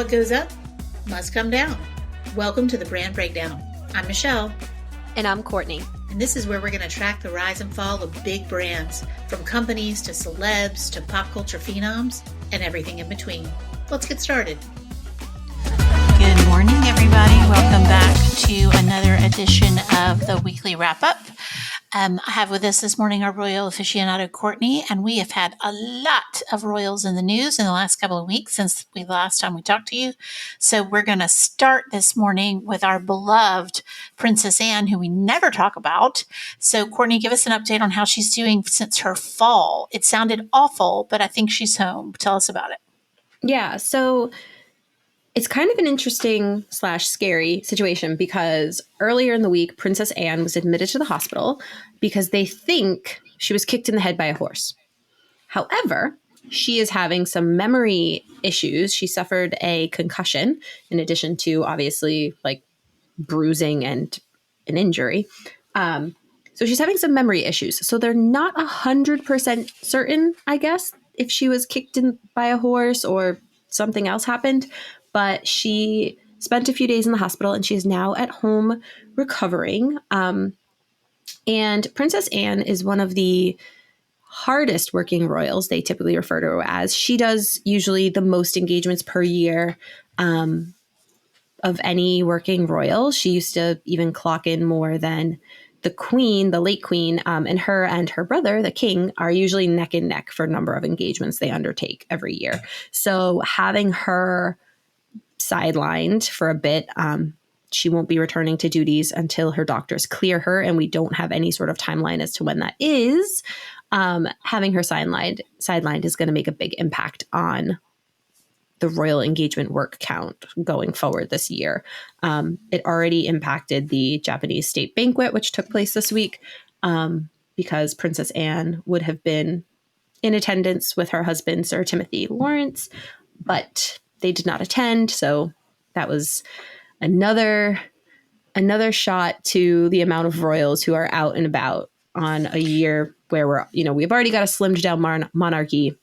What goes up must come down. Welcome to the Brand Breakdown. I'm Michelle. And I'm Courtney. And this is where we're going to track the rise and fall of big brands, from companies to celebs to pop culture phenoms and everything in between. Let's get started. Good morning, everybody. Welcome back to another edition of the Weekly Wrap-Up. I have with us this morning our royal aficionado, Courtney, and we have had a lot of royals in the news in the last couple of weeks since the last time we talked to you. So we're going to start this morning with our beloved Princess Anne, who we never talk about. So Courtney, give us an update on how she's doing since her fall. It sounded awful, but I think she's home. Tell us about it. Yeah, so it's kind of an interesting / scary situation because earlier in the week, Princess Anne was admitted to the hospital because they think she was kicked in the head by a horse. However, she is having some memory issues. She suffered a concussion in addition to obviously like bruising and an injury. So she's having some memory issues. So they're not 100% certain, I guess, if she was kicked in by a horse or something else happened. But she spent a few days in the hospital and she is now at home recovering. And Princess Anne is one of the hardest working royals, they typically refer to her as. She does usually the most engagements per year of any working royal. She used to even clock in more than the queen, the late queen, and her brother, the king, are usually neck and neck for a number of engagements they undertake every year. So having her sidelined for a bit, she won't be returning to duties until her doctors clear her, and we don't have any sort of timeline as to when that is. Having her sidelined is going to make a big impact on the royal engagement work count going forward this year. It already impacted the Japanese state banquet, which took place this week, because Princess Anne would have been in attendance with her husband, Sir Timothy Lawrence, but they did not attend. So that was another shot to the amount of royals who are out and about on a year where we've already got a slimmed down monarchy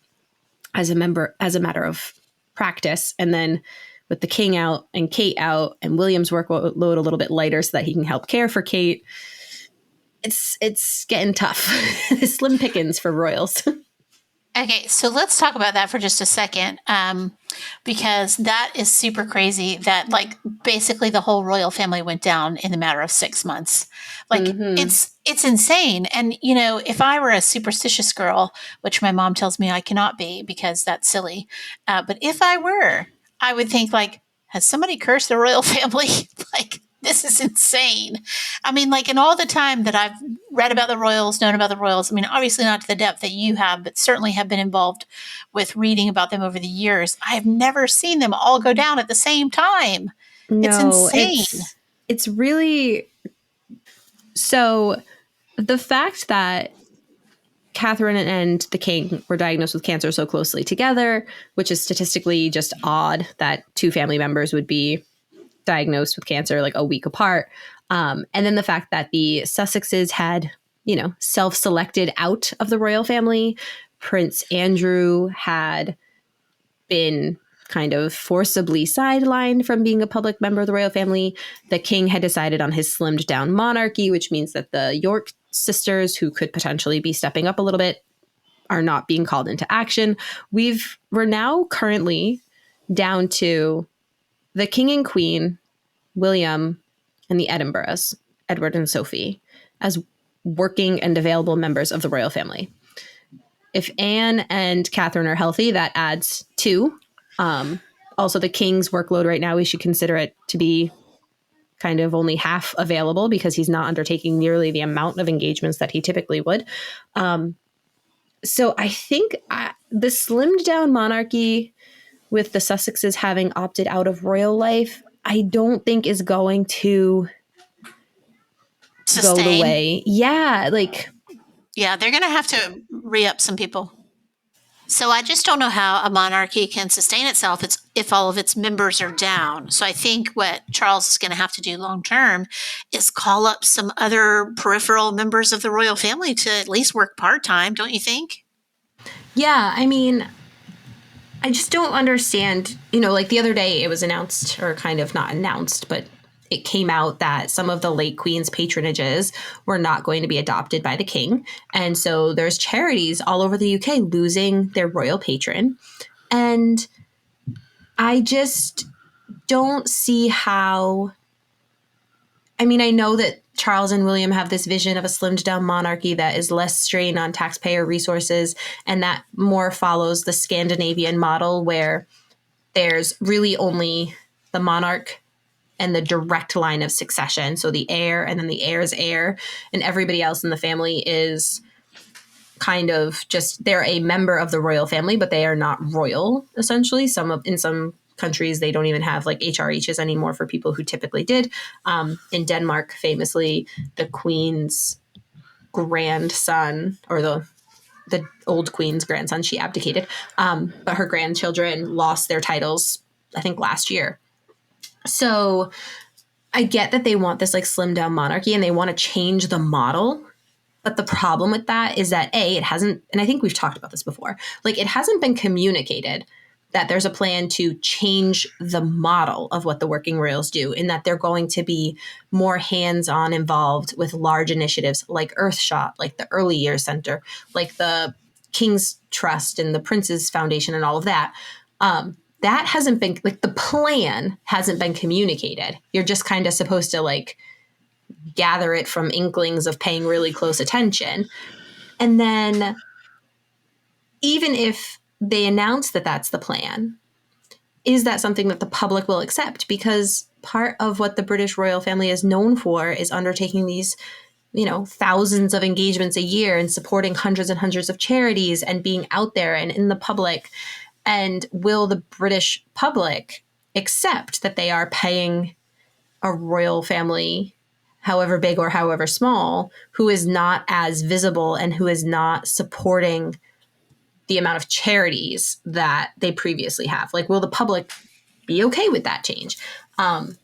as a matter of practice. And then with the king out and Kate out and William's workload a little bit lighter so that he can help care for Kate, it's getting tough. Slim pickings for royals. Okay, so let's talk about that for just a second, because that is super crazy that basically the whole royal family went down in the matter of 6 months. It's insane. And, if I were a superstitious girl, which my mom tells me I cannot be because that's silly. But if I were, I would think has somebody cursed the royal family? This is insane. I mean, in all the time that I've read about the royals, known about the royals, I mean, obviously not to the depth that you have, but certainly have been involved with reading about them over the years. I have never seen them all go down at the same time. No, it's insane. It's really... So the fact that Catherine and the king were diagnosed with cancer so closely together, which is statistically just odd that two family members would be diagnosed with cancer a week apart. And then the fact that the Sussexes had, self-selected out of the royal family. Prince Andrew had been kind of forcibly sidelined from being a public member of the royal family. The king had decided on his slimmed down monarchy, which means that the York sisters, who could potentially be stepping up a little bit, are not being called into action. We're now currently down to the king and queen, William, and the Edinburghs, Edward and Sophie, as working and available members of the royal family. If Anne and Catherine are healthy, that adds 2. Also, the king's workload right now, we should consider it to be kind of only half available because he's not undertaking nearly the amount of engagements that he typically would. So I think the slimmed down monarchy with the Sussexes having opted out of royal life, I don't think is going to Sustain. Go the way. Yeah, Yeah, they're going to have to re-up some people. So I just don't know how a monarchy can sustain itself if all of its members are down. So I think what Charles is going to have to do long term is call up some other peripheral members of the royal family to at least work part-time, don't you think? Yeah, I mean, I just don't understand, like the other day it was announced, or kind of not announced, but it came out that some of the late Queen's patronages were not going to be adopted by the King. And so there's charities all over the UK losing their royal patron. And I just don't see how. I mean, I know that Charles and William have this vision of a slimmed down monarchy that is less strain on taxpayer resources and that more follows the Scandinavian model where there's really only the monarch and the direct line of succession. So the heir and then the heir's heir, and everybody else in the family is kind of just, they're a member of the royal family, but they are not royal, essentially. In some countries, they don't even have like HRHs anymore for people who typically did. In Denmark, famously, the Queen's grandson, or the old Queen's grandson, she abdicated, but her grandchildren lost their titles, I think, last year. So I get that they want this like slimmed down monarchy and they want to change the model. But the problem with that is that it hasn't, and I think we've talked about this before, like it hasn't been communicated that there's a plan to change the model of what the working royals do, in that they're going to be more hands-on involved with large initiatives like Earthshot, like the Early Years Center, like the King's Trust and the Prince's Foundation and all of that. That hasn't been, like, the plan hasn't been communicated. You're just kind of supposed to like gather it from inklings of paying really close attention. And then even if they announce that that's the plan, is that something that the public will accept? Because part of what the British royal family is known for is undertaking these, thousands of engagements a year and supporting hundreds and hundreds of charities and being out there and in the public. And will the British public accept that they are paying a royal family, however big or however small, who is not as visible and who is not supporting the amount of charities that they previously have? Like, will the public be okay with that change? And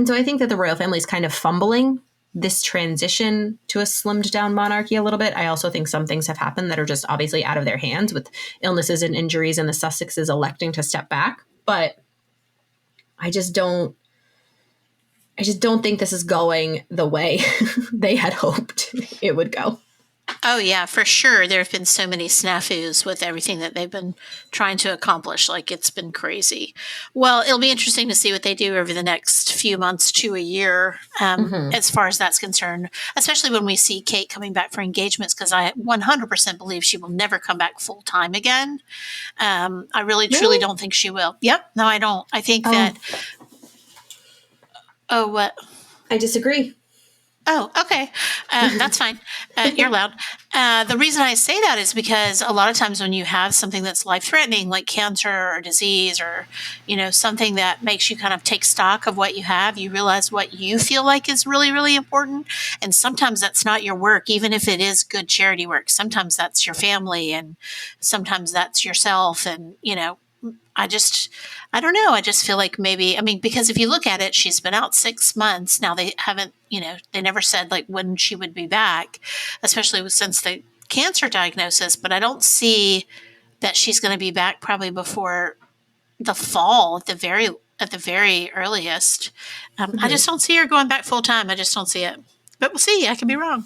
so I think that the royal family is kind of fumbling this transition to a slimmed down monarchy a little bit. I also think some things have happened that are just obviously out of their hands, with illnesses and injuries and the Sussexes electing to step back. But I just don't think this is going the way they had hoped it would go. Oh, yeah, for sure. There have been so many snafus with everything that they've been trying to accomplish. Like, it's been crazy. Well, it'll be interesting to see what they do over the next few months to a year, as far as that's concerned, especially when we see Kate coming back for engagements, because I 100% believe she will never come back full time again. I really, truly don't think she will. Yep. No, I don't. I think that. Oh, what? I disagree. Oh, okay. That's fine. You're loud. The reason I say that is because a lot of times when you have something that's life-threatening, like cancer or disease, or, something that makes you kind of take stock of what you have, you realize what you feel like is really, really important. And sometimes that's not your work, even if it is good charity work. Sometimes that's your family, and sometimes that's yourself. And, I don't know. I just feel like maybe, because if you look at it, she's been out 6 months. Now they haven't, they never said like when she would be back, especially since the cancer diagnosis, but I don't see that she's going to be back probably before the fall at the very earliest. I just don't see her going back full time. I just don't see it, but we'll see. I could be wrong.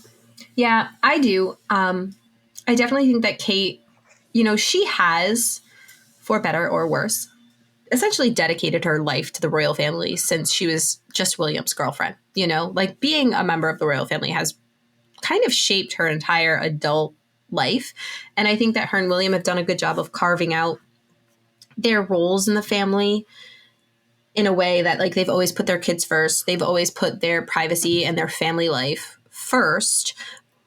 Yeah, I do. I definitely think that Kate, she has, for better or worse, essentially dedicated her life to the royal family since she was just William's girlfriend. Like, being a member of the royal family has kind of shaped her entire adult life. And I think that her and William have done a good job of carving out their roles in the family in a way that, like, they've always put their kids first. They've always put their privacy and their family life first.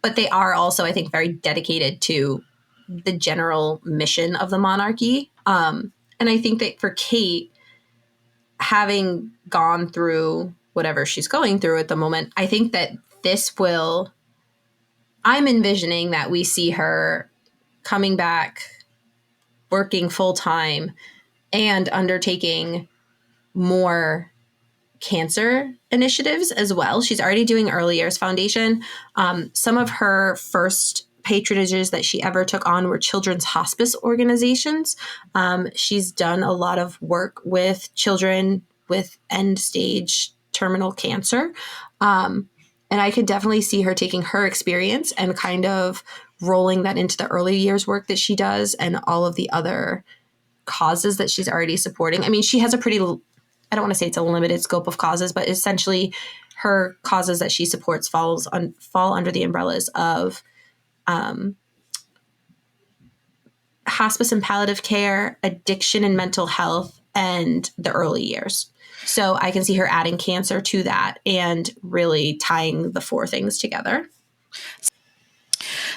But they are also, I think, very dedicated to the general mission of the monarchy. And I think that for Kate, having gone through whatever she's going through at the moment, I think that I'm envisioning that we see her coming back, working full time, and undertaking more cancer initiatives as well. She's already doing Early Years Foundation. Some of her first patronages that she ever took on were children's hospice organizations. She's done a lot of work with children with end-stage terminal cancer. And I could definitely see her taking her experience and kind of rolling that into the early years work that she does and all of the other causes that she's already supporting. I mean, she has a pretty, I don't want to say it's a limited scope of causes, but essentially her causes that she supports fall under the umbrellas of hospice and palliative care, addiction and mental health, and the early years. So I can see her adding cancer to that and really tying the four things together.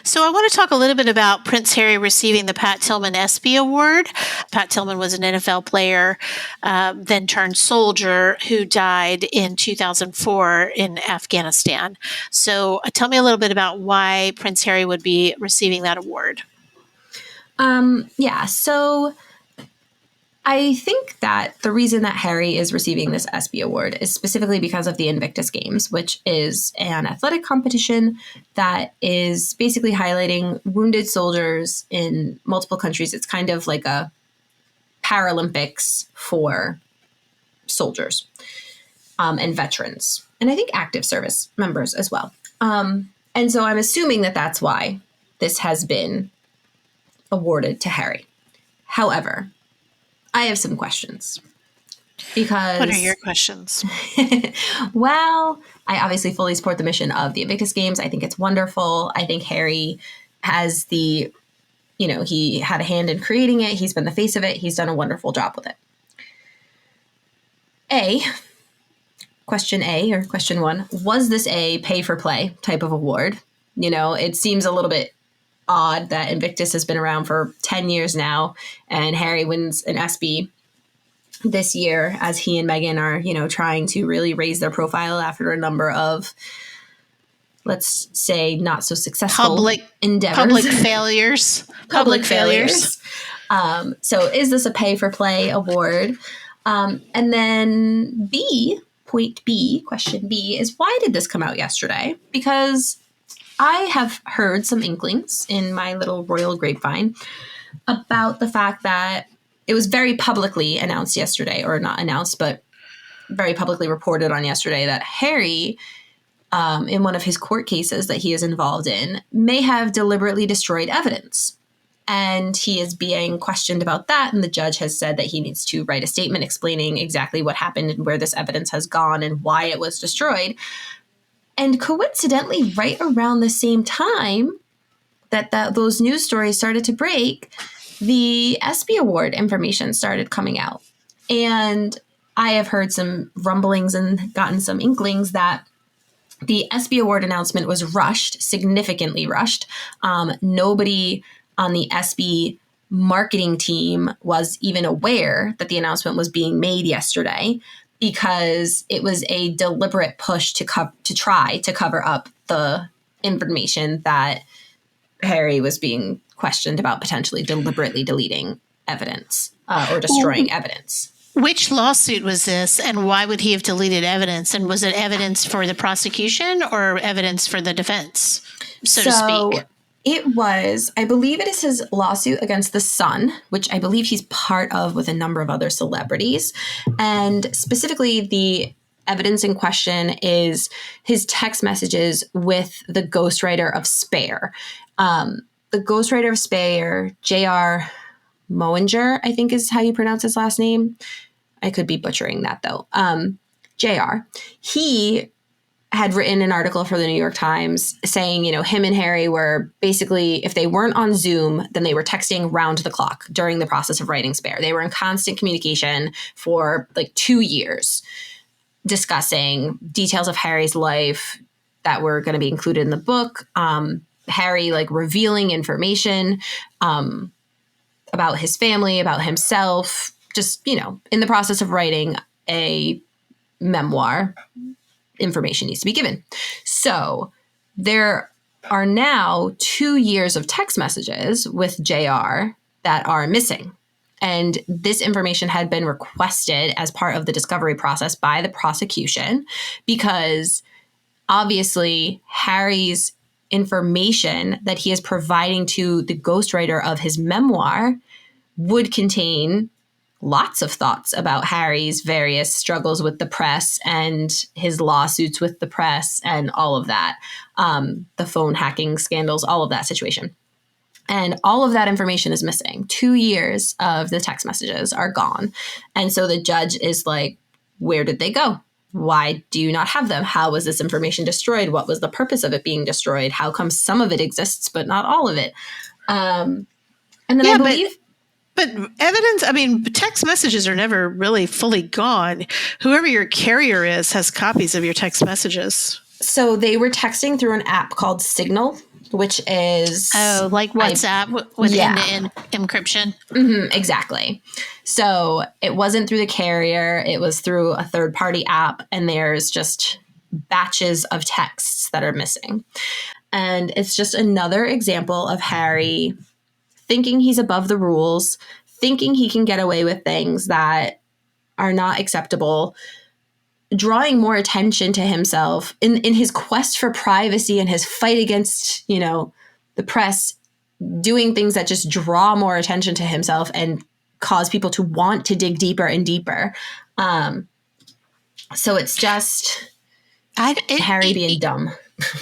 So I want to talk a little bit about Prince Harry receiving the Pat Tillman ESPY Award. Pat Tillman was an NFL player, then turned soldier who died in 2004 in Afghanistan. So tell me a little bit about why Prince Harry would be receiving that award. So I think that the reason that Harry is receiving this ESPY award is specifically because of the Invictus Games, which is an athletic competition that is basically highlighting wounded soldiers in multiple countries. It's kind of like a Paralympics for soldiers and veterans, and I think active service members as well. And so I'm assuming that that's why this has been awarded to Harry. However, I have some questions because... What are your questions? Well, I obviously fully support the mission of the Invictus Games. I think it's wonderful. I think Harry has he had a hand in creating it. He's been the face of it. He's done a wonderful job with it. Question one, was this a pay for play type of award? It seems a little bit odd that Invictus has been around for 10 years now and Harry wins an ESPY this year as he and Meghan are, trying to really raise their profile after a number of, let's say, not so successful endeavors. Public failures. So is this a pay for play award? And then question B is, why did this come out yesterday? Because I have heard some inklings in my little royal grapevine about the fact that it was very publicly announced yesterday, or not announced, but very publicly reported on yesterday, that Harry, in one of his court cases that he is involved in, may have deliberately destroyed evidence. And he is being questioned about that. And the judge has said that he needs to write a statement explaining exactly what happened and where this evidence has gone and why it was destroyed. And coincidentally, right around the same time that those news stories started to break, the ESPY Award information started coming out. And I have heard some rumblings and gotten some inklings that the ESPY Award announcement was rushed, significantly rushed. Nobody on the ESPY marketing team was even aware that the announcement was being made yesterday, because it was a deliberate push to try to cover up the information that Harry was being questioned about potentially deliberately deleting evidence or destroying evidence. Which lawsuit was this, and why would he have deleted evidence? And was it evidence for the prosecution or evidence for the defense, so to speak? It was, I believe it is his lawsuit against The Sun, which I believe he's part of with a number of other celebrities. And specifically, the evidence in question is his text messages with the ghostwriter of Spare. The ghostwriter of Spare, J.R. Moinger, I think is how you pronounce his last name. I could be butchering that, though. J.R. He had written an article for the New York Times saying, him and Harry were basically, if they weren't on Zoom, then they were texting round the clock during the process of writing Spare. They were in constant communication for like 2 years, discussing details of Harry's life that were going to be included in the book. Harry revealing information about his family, about himself, just, in the process of writing a memoir. Information needs to be given. So there are now 2 years of text messages with JR that are missing. And this information had been requested as part of the discovery process by the prosecution because obviously Harry's information that he is providing to the ghostwriter of his memoir would contain lots of thoughts about Harry's various struggles with the press and his lawsuits with the press and all of that, the phone hacking scandals, all of that situation. And all of that information is missing. 2 years of the text messages are gone. And so the judge is like, where did they go? Why do you not have them? How was this information destroyed? What was the purpose of it being destroyed? How come some of it exists, but not all of it? And then I believe... But evidence, I mean, text messages are never really fully gone. Whoever your carrier is has copies of your text messages. So they were texting through an app called Signal, which is... Oh, like WhatsApp with end-to-end encryption? Mm-hmm, exactly. So it wasn't through the carrier. It was through a third-party app, and there's just batches of texts that are missing. And it's just another example of Harry thinking he's above the rules, thinking he can get away with things that are not acceptable, drawing more attention to himself in his quest for privacy and his fight against, the press, doing things that just draw more attention to himself and cause people to want to dig deeper and deeper. So it's just Harry being dumb.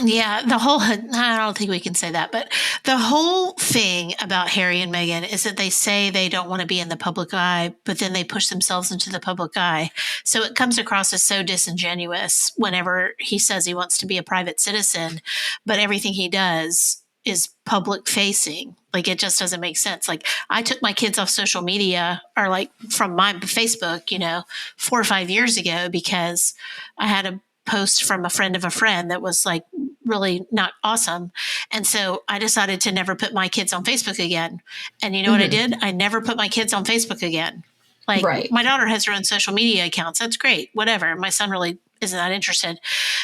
Yeah, I don't think we can say that, but the whole thing about Harry and Meghan is that they say they don't want to be in the public eye, but then they push themselves into the public eye. So it comes across as so disingenuous whenever he says he wants to be a private citizen, but everything he does is public facing. Like, it just doesn't make sense. Like, I took my kids off social media or like from my Facebook, 4 or 5 years ago because I had a post from a friend of a friend that was like really not awesome. And so I decided to never put my kids on Facebook again. And you know what I did? I never put my kids on Facebook again. Like, my daughter has her own social media accounts. That's great. Whatever. My son really isn't that interested.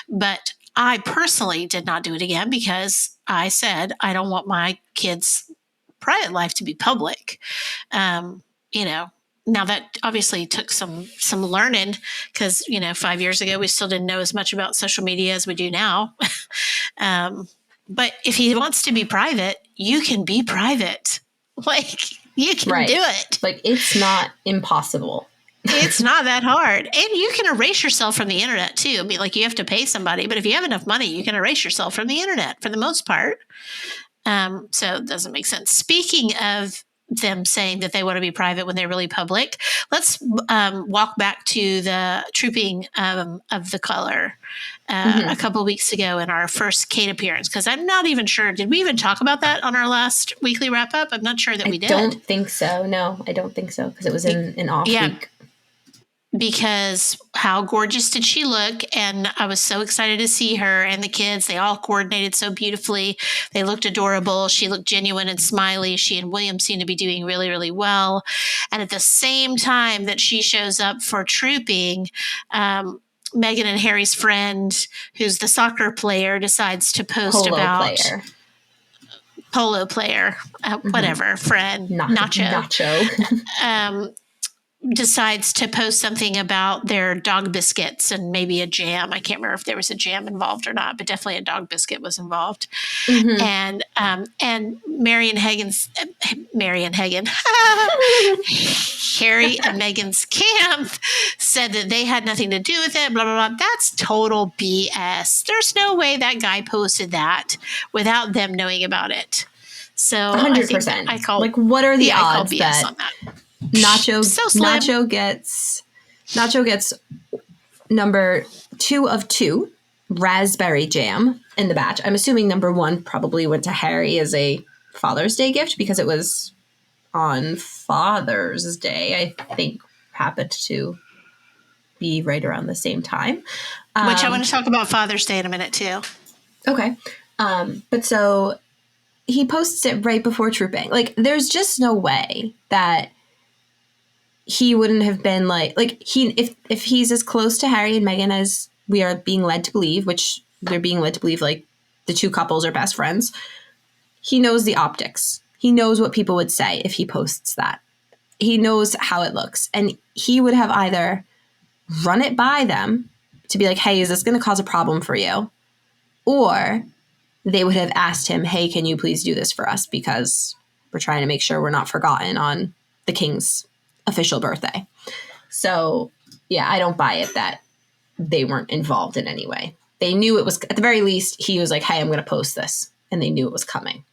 But I personally did not do it again because I said, I don't want my kids' private life to be public. Now that obviously took some learning because, 5 years ago, we still didn't know as much about social media as we do now. But if he wants to be private, you can be private. Like, you can do it. Like, it's not impossible. It's not that hard. And you can erase yourself from the internet too. I mean, like, you have to pay somebody, but if you have enough money, you can erase yourself from the internet for the most part. So it doesn't make sense. Speaking of them saying that they want to be private when they're really public, let's walk back to the trooping of the color a couple of weeks ago in our first Kate appearance, because I'm not even sure. Did we even talk about that on our last weekly wrap up? I'm not sure that we did. I don't think so. No, I don't think so, because it was in an off week. Because how gorgeous did she look? And I was so excited to see her and the kids. They all coordinated so beautifully. They looked adorable. She looked genuine and smiley. She and William seemed to be doing really, really well. And at the same time that she shows up for trooping, Meghan and Harry's friend, who's the soccer player, decides to post polo player, whatever, friend, Nacho. Decides to post something about their dog biscuits and maybe a jam. I can't remember if there was a jam involved or not, but definitely a dog biscuit was involved. And Harry and Meghan's camp said that they had nothing to do with it, blah, blah, blah. That's total BS. There's no way that guy posted that without them knowing about it. So 100%. What are the odds I call BS on that? Nacho gets number 2 of 2 raspberry jam in the batch. I'm assuming number 1 probably went to Harry as a Father's Day gift because it was on Father's Day. I think happened to be right around the same time. Which I want to talk about Father's Day in a minute too. Okay. But so he posts it right before trooping. Like, there's just no way that he wouldn't have been if he's as close to Harry and Meghan as we are being led to believe, which they're being led to believe, like the two couples are best friends. He knows the optics. He knows what people would say if he posts that. He knows how it looks. And he would have either run it by them to be like, hey, is this going to cause a problem for you? Or they would have asked him, hey, can you please do this for us? Because we're trying to make sure we're not forgotten on the king's official birthday. So, yeah, I don't buy it that they weren't involved in any way. They knew it was, at the very least, he was like, hey, I'm going to post this. And they knew it was coming.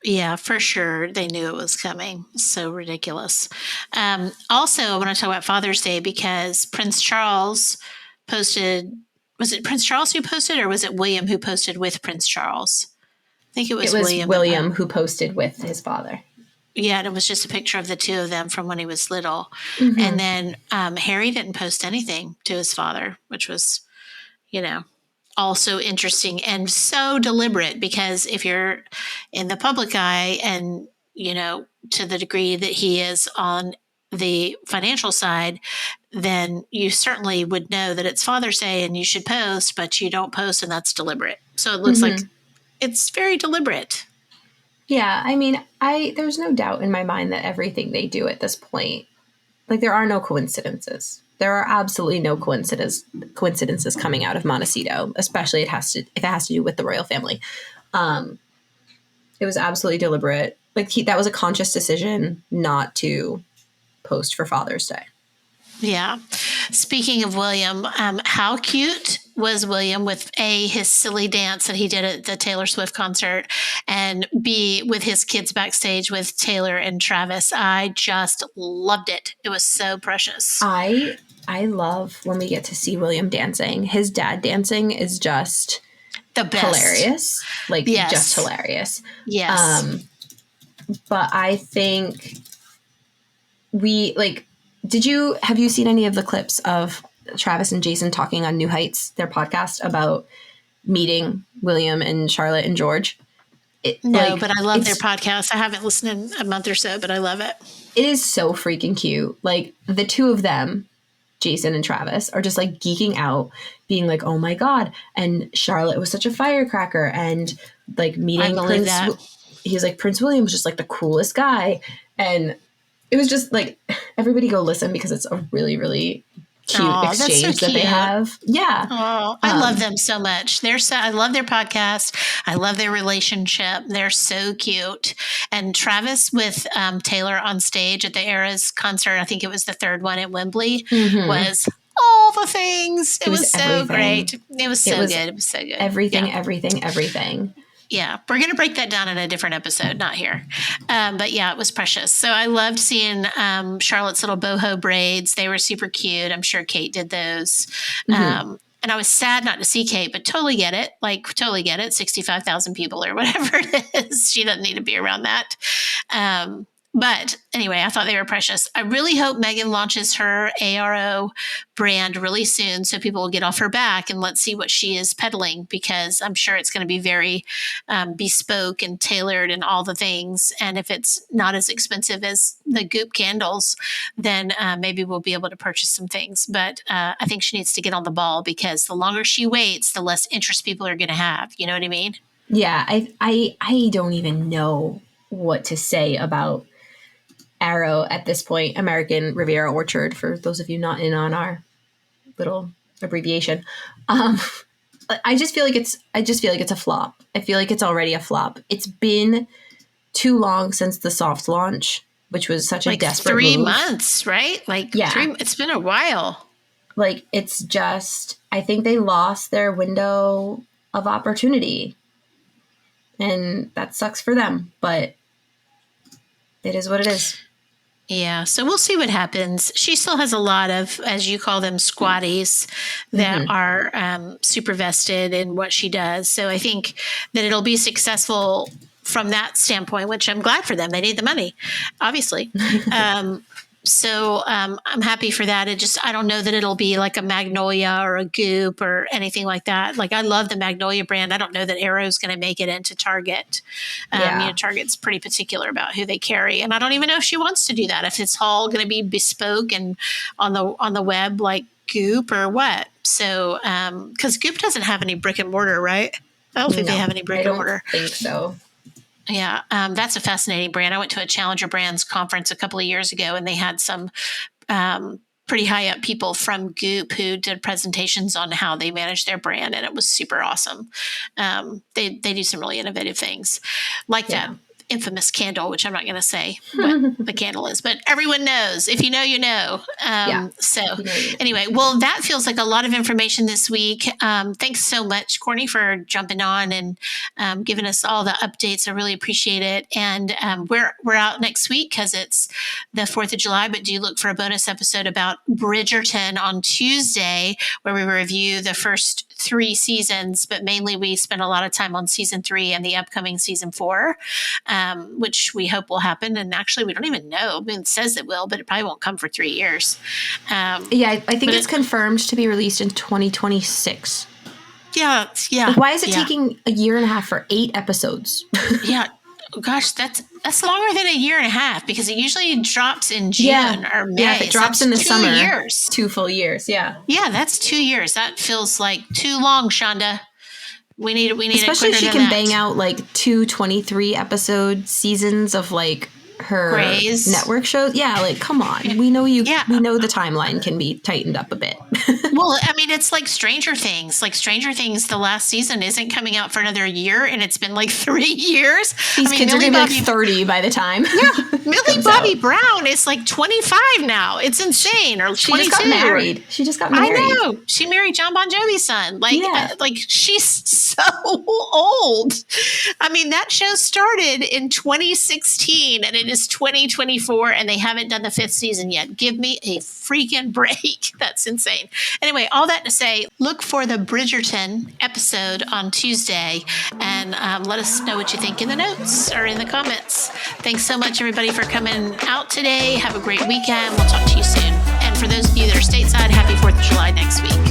Yeah, for sure. They knew it was coming. So ridiculous. Also, I want to talk about Father's Day because Prince Charles posted, was it Prince Charles who posted or was it William who posted with Prince Charles? I think it was William who posted with his father. Yeah, and it was just a picture of the two of them from when he was little. Mm-hmm. And then Harry didn't post anything to his father, which was, also interesting and so deliberate because if you're in the public eye and, to the degree that he is on the financial side, then you certainly would know that it's Father's Day and you should post, but you don't post and that's deliberate. So it looks like it's very deliberate. Yeah, I mean, there's no doubt in my mind that everything they do at this point, like there are no coincidences. There are absolutely no coincidences coming out of Montecito, especially if it has to do with the royal family. It was absolutely deliberate. Like that was a conscious decision not to post for Father's Day. Yeah. Speaking of William, how cute was William with A, his silly dance that he did at the Taylor Swift concert, and B, with his kids backstage with Taylor and Travis. I just loved it. It was so precious. I love when we get to see William dancing. His dad dancing is just the best. Hilarious. Like just hilarious. Yes. But I think have you seen any of the clips of Travis and Jason talking on New Heights, their podcast, about meeting William and Charlotte and George? No, but I love their podcast. I haven't listened in a month or so, but I love it. It is so freaking cute. Like the two of them, Jason and Travis, are just like geeking out, being like, oh my God. And Charlotte was such a firecracker. And like meeting he's like, Prince William was just like the coolest guy. And it was just like, everybody go listen because it's a really, really cute exchange that they have. Yeah. Oh, I love them so much. I love their podcast. I love their relationship. They're so cute. And Travis with Taylor on stage at the Eras concert, I think it was the third one at Wembley, was all the things. It was so great. It was so good. It was so good. Everything. Yeah, we're going to break that down in a different episode, not here. But yeah, it was precious. So I loved seeing Charlotte's little boho braids. They were super cute. I'm sure Kate did those. And I was sad not to see Kate, but totally get it. 65,000 people or whatever it is. She doesn't need to be around that. But anyway, I thought they were precious. I really hope Meghan launches her ARO brand really soon so people will get off her back and let's see what she is peddling because I'm sure it's going to be very bespoke and tailored and all the things. And if it's not as expensive as the Goop candles, then maybe we'll be able to purchase some things. But I think she needs to get on the ball because the longer she waits, the less interest people are going to have. You know what I mean? Yeah, I don't even know what to say about Arrow at this point, American Riviera Orchard, for those of you not in on our little abbreviation. I just feel like it's a flop. I feel like it's already a flop. It's been too long since the soft launch, which was such a desperate 3 move. months, right? It's been a while. Like it's just, I think they lost their window of opportunity, and that sucks for them, but it is what it is. Yeah, so we'll see what happens. She still has a lot of, as you call them, squatties that are super vested in what she does. So I think that it'll be successful from that standpoint, which I'm glad for them. They need the money, obviously. So I'm happy for that. I don't know that it'll be like a Magnolia or a Goop or anything like that. Like I love the Magnolia brand. I don't know that Arrow's going to make it into Target. Target's pretty particular about who they carry. And I don't even know if she wants to do that. If it's all going to be bespoke and on the web like Goop or what. So, cause Goop doesn't have any brick and mortar, right? I don't think they have any brick and mortar. I don't think so. Yeah, that's a fascinating brand. I went to a Challenger Brands conference a couple of years ago, and they had some pretty high up people from Goop who did presentations on how they manage their brand, and it was super awesome. They do some really innovative things, like that infamous candle, which I'm not going to say what the candle is, but everyone knows. If you know, you know. So anyway, well, that feels like a lot of information this week. Thanks so much, Courtney, for jumping on and giving us all the updates. I really appreciate it. And we're out next week because it's the 4th of July, but do look for a bonus episode about Bridgerton on Tuesday, where we review the first 3 seasons, but mainly we spend a lot of time on season 3 and the upcoming season 4, which we hope will happen. And actually, we don't even know. I mean, it says it will, but it probably won't come for 3 years. I think it's confirmed to be released in 2026. Yeah. Like, why is it taking a year and a half for 8 episodes? Yeah. Gosh, that's longer than a year and a half, because it usually drops in June or May. Yeah, if it drops in the summer, 2 years. 2 full years, yeah. Yeah, that's 2 years. That feels like too long, Shonda. We need especially it if she quicker can than that. bang out like 2 23 episode seasons of like her Grey's. network shows. Yeah, like come on. We know you. We know the timeline can be tightened up a bit. Well, I mean, it's like Stranger Things. Like Stranger Things, the last season isn't coming out for another year, and it's been like 3 years. These kids are going to be like 30 by the time. Yeah, Millie Bobby Brown is like 25 now. It's insane. Or 22. She just got married. I know. She married John Bon Jovi's son. Like she's so old. I mean, that show started in 2016, and it is 2024, and they haven't done the 5th season yet. Give me a freaking break. That's insane. Anyway, all that to say, look for the Bridgerton episode on Tuesday, and let us know what you think in the notes or in the comments. Thanks so much, everybody, for coming out today. Have a great weekend. We'll talk to you soon. And for those of you that are stateside, happy 4th of July next week.